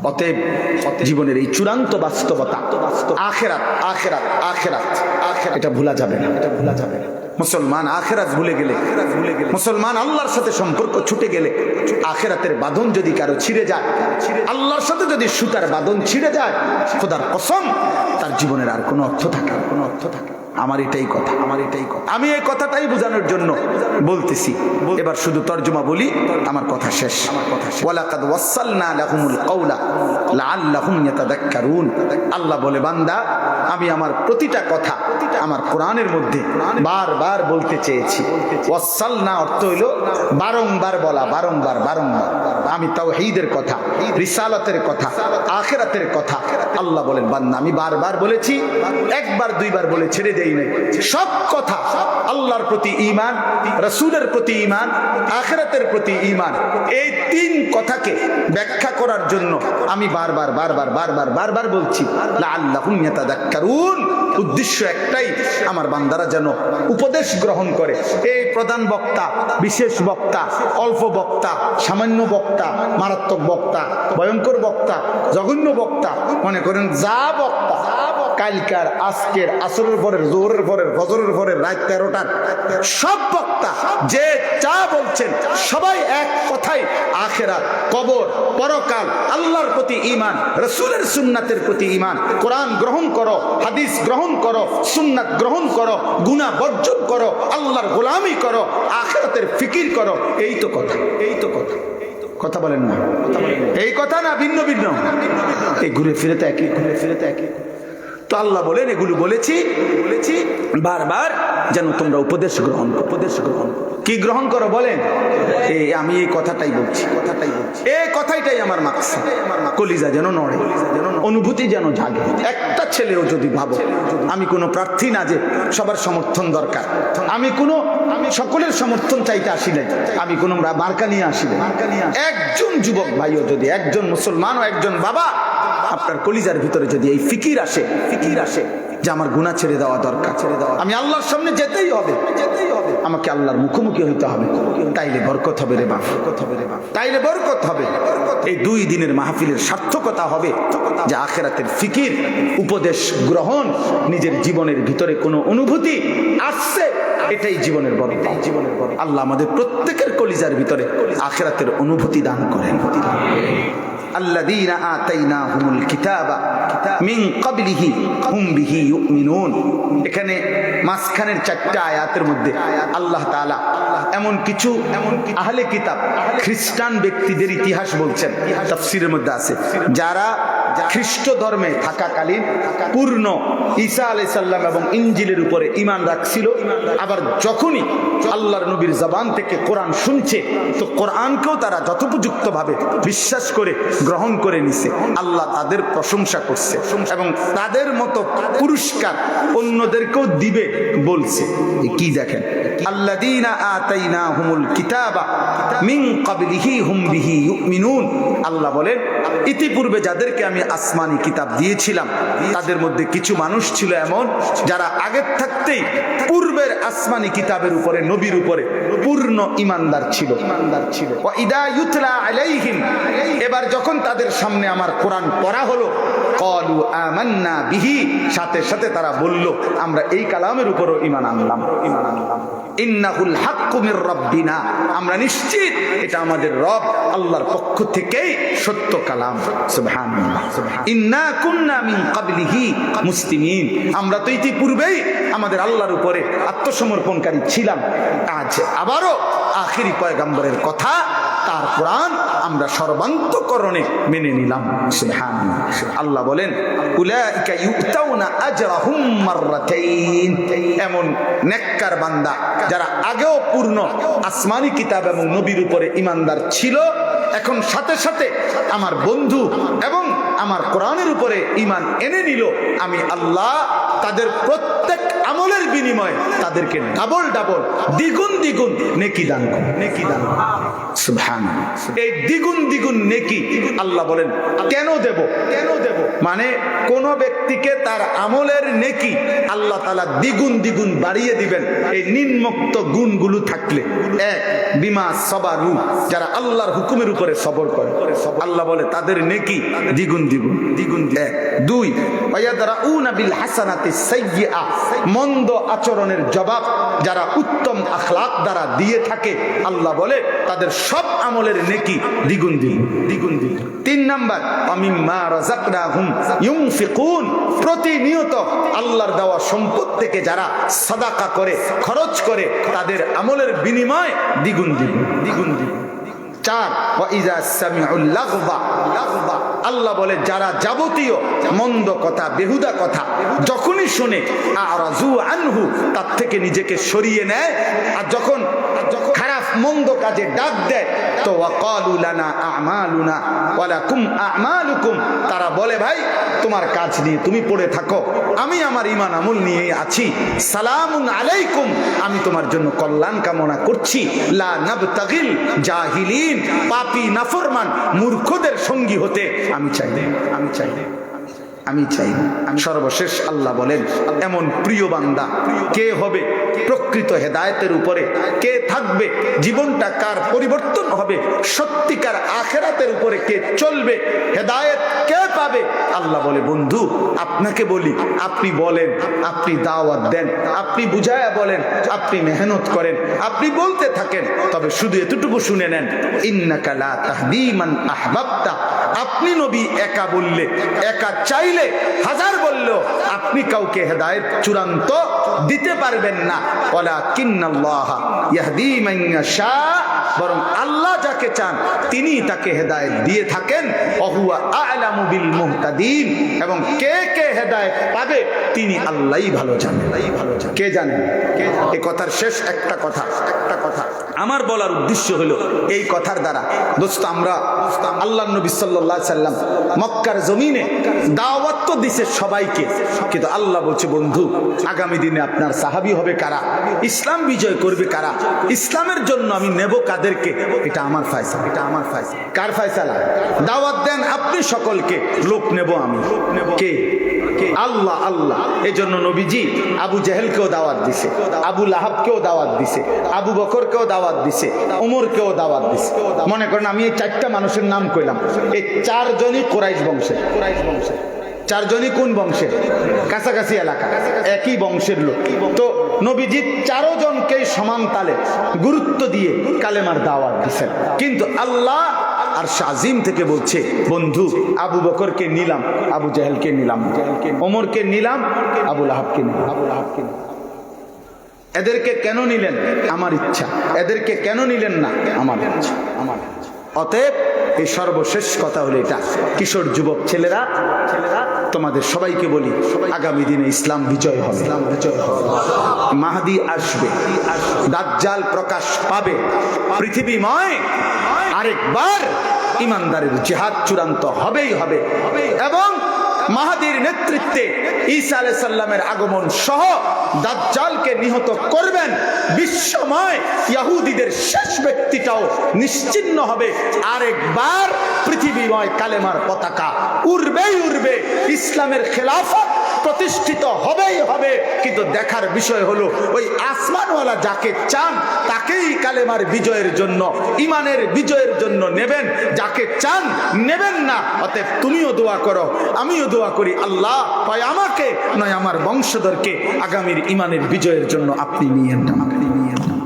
অতএব জীবনের এই চূড়ান্ত বাস্তবতা আখিরাত এটা ভোলা যাবে না। মুসলমান আখিরাত ভুলে গেলে, মুসলমান আল্লাহর সাথে সম্পর্ক ছুটে গেলে, আখিরাতের বাঁধন যদি কারো ছিঁড়ে যায়, আল্লাহর সাথে যদি সুতার বাঁধন ছিঁড়ে যায়, খোদার কসম তার জীবনের আর কোনো অর্থ থাকে। আমার এটাই কথা। আমি এই কথাটাই বোঝানোর জন্য বলতেছি। এবার শুধু তর্জমা বলি, আমার কথা শেষ। ওয়ালাকাদ ওয়াসালনা লাহুমুল কাওলা লাআল্লাহুম ইয়াতাযাক্কারুন। আল্লাহ বলে, বান্দা আমি আমার প্রতিটা কথা আমার কোরআনের মধ্যে বারবার বলতে চেয়েছি। ওয়াসালনা অর্থ হইল বারংবার বলা, বারংবার। আমি তাওহীদের কথা, রিসালাতের কথা, আখিরাতের কথা আল্লাহ বলেন, বান্দা আমি বারবার বলেছি, একবার দুইবার বলে ছেড়ে দেই নাই। সব কথা আল্লাহর প্রতি ঈমান, রাসূলের প্রতি ঈমান, আখিরাতের প্রতি ঈমান, এই তিন কথাকে ব্যাখ্যা করার জন্য আমি বারবার বলছি। লাআল্লাহুম ইয়াতাযাক্কারুন। উদ্দেশ্য একটাই, আমার বান্দারা যেন উপদেশ গ্রহণ করে। এই প্রধান বক্তা, বিশেষ বক্তা, অল্প বক্তা, সামান্য বক্তা, মারাত্মক বক্তা, ভয়ঙ্কর বক্তা, জঘন্য বক্তা, মনে করেন যা বক্তা, কালকার, আজকের, আসরের পরের, জোহরের পরের, ফজরের পরের, রাত 13টার সব বক্তা যে যা বলছেন সবাই এক কথাই, আখিরাত, কবর, পরকাল, আল্লাহর প্রতি ঈমান, রাসূলের সুন্নাতের প্রতি ঈমান, কোরআন গ্রহণ করো, হাদিস গ্রহণ করো, সুন্নাত গ্রহণ করো, গুনাহ বর্জন করো, আল্লাহর গোলামি করো, আখিরাতের ফিকির করো। এই তো কথা বলেন না? এই কথা না ভিন্ন? এই ঘুরে ফিরে তো একই। তো আল্লাহ বলেন, এগুলো বলেছি বারবার যেন তোমরা উপদেশ গ্রহণ করো। কি গ্রহণ করো বলেন? আমি এই কথাটাই বলছি। এই কথাটাই আমার মাকসাদ। কলিজা যেন নড়ে, অনুভূতি যেন জাগে। একটা ছেলেও যদি ভাবো, আমি কোনো প্রার্থী না যে সবার সমর্থন দরকার, আমি সকলের সমর্থন চাইতে আসি নাই, আমি কোনো মার্কা নিয়ে আসি নাই। একজন যুবক ভাইও যদি, একজন মুসলমান ও একজন বাবা, আপনার কলিজার ভিতরে যদি এই ফিকির আসে যে আমার গুনাহ ছেড়ে দেওয়া দরকার, আমি আল্লাহর সামনে যেতেই হবে, আমাকে আল্লাহর মুখোমুখি হইতে হবে, তাইলে বরকত হবে রে বাপ, তাইলে বরকত হবে। এই 2 দিনের মাহফিলের সার্থকতা হবে যে আখিরাতের ফিকির, উপদেশ গ্রহণ, নিজের জীবনের ভিতরে কোনো অনুভূতি আসছে, এটাই জীবনের বরকত। আল্লাহ আমাদের প্রত্যেকের কলিজার ভিতরে আখিরাতের অনুভূতি দান করেন। আল্লাযীনা আতাইনাহুমুল কিতাবা মিন ক্বাবলিহি হুম বিহি ইউমিনুন। এখানে মাঝখানের 4টা আয়াতের মধ্যে আল্লাহ তাআলা এমন কিছু আহলে কিতাব, খ্রিস্টান ব্যক্তিদের ইতিহাস বলছেন, তাফসীরের মধ্যে আছে, যারা খ্রিস্ট ধর্মে থাকাকালীন পূর্ণ ঈসা আলাইহিস সালাম এবং ইনজিলের উপরে ঈমান রাখছিল, আবার যখনই আল্লাহর নবীর জবান থেকে কোরআন শুনছে তো কোরআনকেও তারা যথোপযুক্তভাবে বিশ্বাস করে গ্রহণ করে নিছে। আল্লাহ তাদের প্রশংসা করছে এবং তাদের মতো পুরস্কার অন্যদেরকেও দিবে বলছে। কি দেখেন, আল্লাযীনা আতাইনাহুমুল কিতাবা মিন ক্বাবলিহি হুম বিহি ইউমিনুন। আল্লাহ বলেন, ইতিপূর্বে যাদেরকে আমি আসমানি কিতাব দিয়েছিলাম তাদের মধ্যে কিছু মানুষ ছিল এমন যারা আগের থাকতেই পূর্বের আসমানি কিতাবের উপরে, নবীর উপরে পূর্ণ ঈমানদার ছিল। ওয়া ইদা ইউতলা আলাইহিম, এবার যখন তাদের সামনে আমার কোরআন পড়া হলো, ক্বালু আমান্না বিহি, সাথে সাথে তারা বলল আমরা এই কালামের উপরও ঈমান আনলাম। ইন্নাহুল হাক্কু মির রাব্বিনা, আমরা নিশ্চিত এটা আমাদের রব আল্লাহর পক্ষ থেকেই সত্য কালাম। সুবহানাল্লাহ। ইন্না কুন্না মিন ক্বাবলিহি মুসলিমিন, আমরা তো ইতিপূর্বেই আমাদের আল্লাহর উপরে আত্মসমর্পণকারী ছিলাম, আজ আবারও আখিরি পয়গম্বরের কথা, তার কোরআন আমরা সর্বান্তকরণে মেনে নিলাম। সুবহানাল্লাহ। আল্লাহ বলেন, উলাইকা ইউতাউনা আজরাহুম মাররাতাইন। এমন নেককার বান্দা যারা আগেও পূর্ণ আসমানি কিতাব এবং নবীর উপরে ঈমানদার ছিল, এখন সাথে সাথে আমার বন্ধু এবং আমার কোরআনের উপরে ঈমান এনে নিল, আমি আল্লাহ তাদের প্রত্যেক আমলের বিনিময়ে তাদেরকে ডাবল ডাবল দ্বিগুণ দ্বিগুণ নেকি দান করে, নেকি দান করে। সুবহানাল্লাহ। এই দ্বিগুণ দ্বিগুণ নেকি আল্লাহ বলেন কেন দেব, কেন দেব? মানে কোন ব্যক্তিকে তার আমলের নেকি আল্লাহ তাআলা দ্বিগুণ দ্বিগুণ বাড়িয়ে দিবেন এই নিম্নোক্ত গুণগুলো থাকলে। এক, বিমা সবারু, যারা আল্লাহর হুকুমের উপরে সবর করে আল্লাহ বলে তাদের নেকি দ্বিগুণ দ্বিগুণ দ্বিগুণ। এক। দুই, ওয়ায়াদরাউনা বিল হাসানাতিস সাইয়্যিআ, মন্দ আচরণের জবাব যারা উত্তম আখলাক দ্বারা দিয়ে থাকে আল্লাহ বলে তাদের সব আমলের নেকি দ্বিগুণ দ্বিগুণ দ্বিগুণ দ্বিগুণ। তিন নাম্বার, আমিম্মা রাযাকনাহুম ইউনফিকুন, প্রতিনিয়ত আল্লাহর দেওয়া সম্পদ থেকে যারা সাদাকা করে, খরচ করে, তাদের আমলের বিনিময় দ্বিগুণ দ্বিগুণ দ্বিগুণ দ্বিগুণ। চার, ওয়াইযা সামিউল লাগবা, আল্লাহ বলে যারা যাবতীয় মন্দ কথা, বেহুদা কথা যখনই শুনে আরাজু আনহু, তার থেকে নিজেকে সরিয়ে নেয়। আর যখন খারাপ মন্দ কাজে ডাক দেয় তো ওয়াকালু লানা আমালুনা ওয়া লাকুম আমালুকুম, তারা বলে ভাই তোমার কাজ নিয়ে তুমি পড়ে থাকো, আমি আমার ঈমান আমল নিয়ে আছি। সালামুন আলাইকুম, আমি তোমার জন্য কল্যাণ কামনা করছি। লা নাবতাগিল জাহিলিন, পাপী নাফরমান মূর্খদের সঙ্গী হতে আমি চাই, আমি চাই, আমি চাই। সর্বশেষ আল্লাহ বলেন এমন প্রিয় বান্দা কে হবে প্রকৃত হেদায়েতের উপরে, কে থাকবে, জীবনটা কার পরিবর্তন হবে, সত্যিকার আখিরাতের উপরে কে চলবে, হেদায়েত কে পাবে? আল্লাহ বলে বন্ধু আপনাকে বলি, আপনি বলেন, আপনি দাওয়াত দেন, আপনি বুঝায়া বলেন, আপনি মেহনত করেন, আপনি বলতে থাকেন, তবে শুধু এতটুকু শুনে নেন, ইন্নাকা লা তাহদি মান আহবাবতা, আপনি নবী একা বললে, একা চাইলে, হাজার বললেও আপনি কাউকে হেদায়েত চূড়ান্ত দিতে পারবেন না। ওয়ালাকিন্নাল্লাহা ইয়াহদি মান ইয়াশা, বরং আল্লাহ যাকে চান তিনি তাকে হেদায়েত দিয়ে থাকেন। ওহুয়া আ'লামু বিল মুহতাদিন, এবং কে কে হেদায়েত পাবে তিনি আল্লাহই ভালো জানেন। কে জানেন? এই কথার শেষ একটা কথা, একটা কথা আমার বলার উদ্দেশ্য হলো এই কথার দ্বারা দোস্ত আমরা আল্লাহর নবী সাল্লাল্লাহু আলাইহি সাল্লাম মক্কার জমিনে দাওয়াত তো দিছে সবাইকে, কিন্তু আল্লাহ বলছে বন্ধু আগামী দিনে আপনার সাহাবী হবে কারা, ইসলাম বিজয় করবে কারা, ইসলামের জন্য আমি নেব কাদেরকে, এটা আমার ফয়সালা, এটা আমার ফয়সালা। কার ফয়সালা? দাওয়াত দেন আপনি সকলকে, লোক নেব আমি, কে? আল্লাহ। আল্লাহ। এই জন্য নবীজি আবু জেহেলকেও দাওয়াত দিছে, আবু লাহাবকেও দাওয়াত দিছে, আবু বকরকেও দাওয়াত দিছে, উমরকেও দাওয়াত দিছে। মনে করেন আমি এই চারটা মানুষের নাম কইলাম, এই চারজনই কুরাইশ বংশের। কুরাইশ বংশের চারজনই কোন বংশের? কাছাকাছি এলাকা, একই বংশের লোক। তো নবীজি চারজনকেই সমান তালে গুরুত্ব দিয়ে কালেমার দাওয়াত দিছেন। কিন্তু আল্লাহ আর শাজিম থেকে বলছে বন্ধু আবু বকরকে নিলাম, আবু জাহেলকে নিলাম, ওমরকে নিলাম, আবু লাহাবকে নিলাম, আবু লাহাবকে নিলাম। এদেরকে কেন নিলেন? আমার ইচ্ছা। এদেরকে কেন নিলেন না? আমার ইচ্ছা, আমার ইচ্ছা। অতএব এই সর্বশেষ কথা হলো এটা, কিশোর যুবক ছেলেরা, তোমাদের সবাইকে বলি আগামী দিনে ইসলাম বিজয় হবে, ইসলাম বিজয় হবে, মাহদি আসবে, দাজ্জাল প্রকাশ পাবে, পৃথিবীময় আরেকবার ইমানদারের জিহাদ চূড়ান্ত হবেই হবে, এবং মাহদির নেতৃত্বে ঈসা আলাইহিস সালামের আগমন সহ দাজ্জালকে নিহত করবেন। বিশ্বময় ইহুদিদের শেষ ব্যক্তিটাও নিশ্চিহ্ন হবে। আরেকবার পৃথিবীময় কালেমার পতাকা উড়বেই উড়বে, ইসলামের খেলাফত প্রতিষ্ঠিত হবেই হবে। কিন্তু দেখার বিষয় হলো ওই আসমানওয়ালা যাকে চান তাকেই কালেমার বিজয়ের জন্য, ইমানের বিজয়ের জন্য নেবেন, যাকে চান নেবেন না। অতএব তুমিও দোয়া করো, আমিও দোয়া করি, আল্লাহ হয় আমাকে নয় আমার বংশধরকে আগামীর ইমানের বিজয়ের জন্য আপনি নিয়ে নেন, আপনি নিয়ে নেন।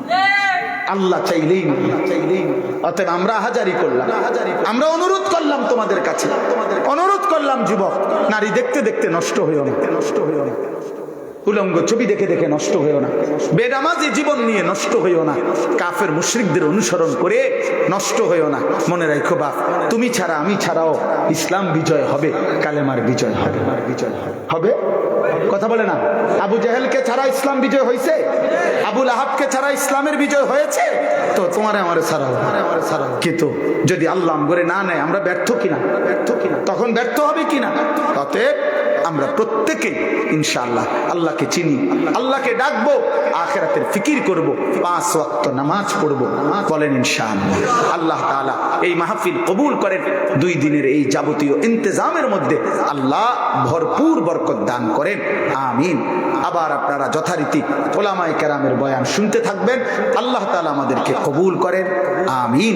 আল্লাহ চাইলেই, চাইলেই। অতএব আমরা হাজারি করলাম, আমরা অনুরোধ করলাম তোমাদের কাছে, অনুরোধ করলাম যুবক নারী দেখতে দেখতে নষ্ট হইও না, নষ্ট হইও না, উলঙ্গ ছবি দেখে দেখে নষ্ট হইও না, বেনামাজি জীবন নিয়ে নষ্ট হইও না, কাফের মুশরিকদের অনুসরণ করে নষ্ট হইও না। মনে রাখো বাপ, তুমি ছাড়া আমি ছাড়াও ইসলাম বিজয় হবে, কালেমার বিজয় হবে, বিজয় হবে। কথা বলে না? আবু জাহেলকে ছাড়া ইসলাম বিজয় হয়েছে, আবু লাহাবকে ছাড়া ইসলামের বিজয় হয়েছে। তো তোমার আমার ছাড়াও, কিন্তু যদি আল্লাহ করে না নেয় আমরা ব্যর্থ কিনা, ব্যর্থ কিনা, তখন ব্যর্থ হবে কিনা। অতএব আমরা প্রত্যেকে ইনশাআল্লাহ আল্লাহকে চিনি, আল্লাহকে ডাকবো, আখিরাতের ফিকির করব, 5 ওয়াক্ত নামাজ পড়বো, বলেন ইনশাআল্লাহ। আল্লাহ তাআলা এই মাহফিল কবুল করেন। 2 দিনের এই যাবতীয় ইন্তজামের মধ্যে আল্লাহ ভরপুর বরকত দান করেন, আমিন। আবার আপনারা যথারীতি ওলামায়ে কেরামের বয়ান শুনতে থাকবেন। আল্লাহ তাআলা আমাদেরকে কবুল করেন, আমিন।